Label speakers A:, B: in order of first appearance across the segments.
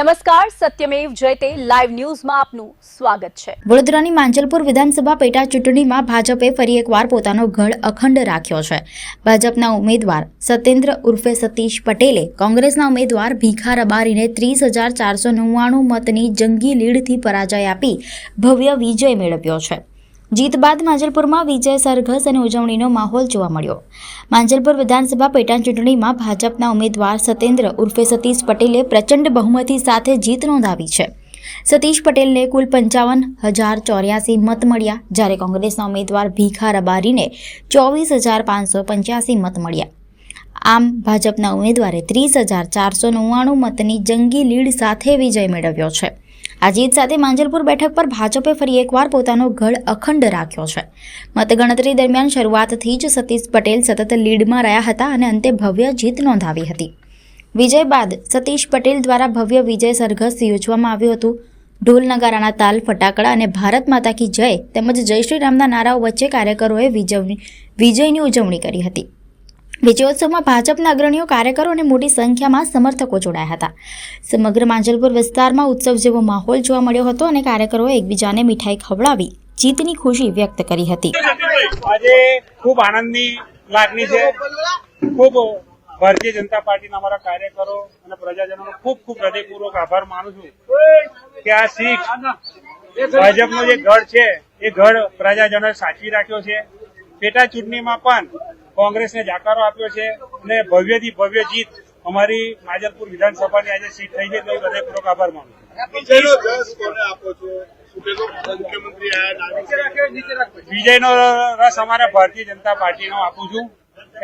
A: નમસ્કાર, સત્યમેવ જયતે લાઈવ ન્યૂઝમાં આપનું સ્વાગત છે।
B: વડોદરાની માંજલપુર વિધાનસભા પેટા ચૂંટણીમાં ભાજપે ફરી એકવાર પોતાનો ગઢ અખંડ રાખ્યો છે। ભાજપના ઉમેદવાર સત્યેન્દ્ર ઉર્ફે સતીશ પટેલે કોંગ્રેસના ઉમેદવાર ભીખા રબારીને 30,499 મતની જંગી લીડથી પરાજય આપી ભવ્ય વિજય મેળવ્યો છે। જીત બાદ માંજલપુરમાં વિજય સરઘસ અને ઉજવણીનો માહોલ જોવા મળ્યો। માંજલપુર વિધાનસભા પેટા ચૂંટણીમાં ભાજપના ઉમેદવાર સત્યેન્દ્ર ઉર્ફે સતીશ પટેલે પ્રચંડ બહુમતી સાથે જીત નોંધાવી છે। સતીશ પટેલને કુલ 55,084 મત મળ્યા, જ્યારે કોંગ્રેસના ઉમેદવાર ભીખા રબારીને 24,585 મત મળ્યા। આમ ભાજપના ઉમેદવારે 30,499 મતની જંગી લીડ સાથે વિજય મેળવ્યો છે। આ જીત સાથે માંજલપુર બેઠક પર ભાજપે ફરી એકવાર પોતાનો ગઢ અખંડ રાખ્યો છે। મતગણતરી દરમિયાન શરૂઆતથી જ સતીશ પટેલ સતત લીડમાં રહ્યા હતા અને અંતે ભવ્ય જીત નોંધાવી હતી। વિજય બાદ સતીશ પટેલ દ્વારા ભવ્ય વિજય સરઘસ યોજવામાં આવ્યું હતું। ઢોલ નગારાના તાલ, ફટાકડા અને ભારત માતા કી જય તેમજ જય શ્રી રામના નારાઓ વચ્ચે કાર્યકરોએ વિજયની ઉજવણી કરી હતી। વિજયોત્સવમાં ભાજપના અગ્રણીઓ, કાર્યકરો અને મોટી સંખ્યામાં સમર્થકો જોડાયા હતા। સમગ્ર માંજલપુર વિસ્તારમાં ઉત્સવ જેવો માહોલ જોવા મળ્યો હતો અને કાર્યકરોએ એકબીજાને મીઠાઈ ખવડાવી જીતની ખુશી વ્યક્ત કરી હતી।
C: આજે ખૂબ આનંદની લાગણી છે। ખૂબ ભારતીય જનતા પાર્ટીના અમારા કાર્યકરો અને પ્રજાજનોનો ખૂબ ખૂબ હૃદયપૂર્વક આભાર માનું છું કે આ સીટ ભાજપનો જે ગઢ છે એ ગઢ પ્રજાજનોએ સાચવી રાખ્યો છે। પેટા ચૂંટણીમાં પણ કોંગ્રેસને જાકારો આપ્યો છે અને ભવ્યથી ભવ્ય જીત અમારી માંજલપુર વિધાનસભાની આજે સીટ થઈ છે, તો હૃદયપૂર્વક આભાર માનું છું। વિજયનો રસ અમારા ભારતીય જનતા પાર્ટીનો આપું છું,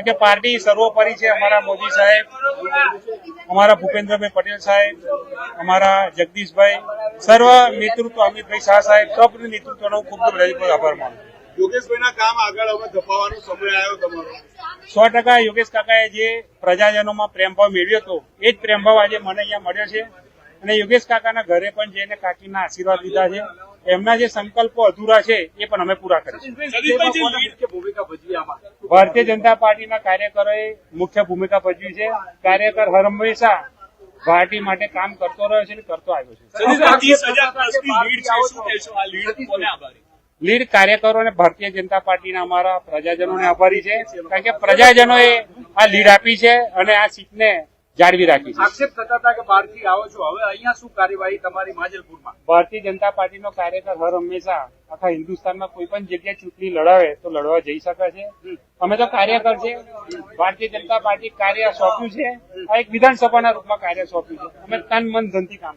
C: કે પાર્ટી સર્વોપરી છે। અમારા મોદી સાહેબ, અમારા ભૂપેન્દ્રભાઈ પટેલ સાહેબ, અમારા જગદીશભાઈ, સર્વ નેતૃત્વ, અમિતભાઈ શાહ સાહેબ, સૌનું નેતૃત્વનો ખૂબ ખૂબ હૃદયપૂર્વક આભાર માનું છું।
D: યોગેશભાઈના કામ આગળ હવે ધપાવવાનો સમય આવ્યો તમારો।
C: 100% યોગેશ કાકાએ જે પ્રજાજનોમાં પ્રેમભાવ મેળવ્યો હતો એ જ પ્રેમભાવ આજે મને અહીંયા મળ્યો છે અને યોગેશ કાકાના ઘરે પણ જઈને કાકીના આશીર્વાદ લીધા છે। એમના જે સંકલ્પો અધૂરા છે એ પણ અમે પૂરા કરીશું। ભારતીય જનતા પાર્ટીના કાર્યકરોએ મુખ્ય ભૂમિકા ભજવી છે। કાર્યકર હર હંમેશા પાર્ટી માટે કામ કરતો રહ્યો છે અને કરતો આવ્યો છે। લીડ કાર્યકરો અને ભારતીય જનતા પાર્ટીના અમારા પ્રજાજનોને આભારી છે, કારણ કે પ્રજાજનોએ આ લીડ આપી છે અને આ સીટને જાળવી રાખી છે।
D: આક્ષેપ થતા હતા કે બહારથી આવો છો, હવે અહીંયા શું કાર્યવાહી તમારી માંજલપુરમાં?
C: ભારતીય જનતા પાર્ટીનો કાર્યકર હર હંમેશા આખા હિન્દુસ્તાનમાં કોઈ પણ જગ્યાએ ચૂંટણી લડાવે તો લડવા જઈ શકે છે। અમે તો કાર્યકર છે, ભારતીય જનતા પાર્ટી કાર્ય સોંપ્યું છે, આ એક વિધાનસભાના રૂપમાં કાર્ય સોંપ્યું છે। અમે તન મન ધનથી કામ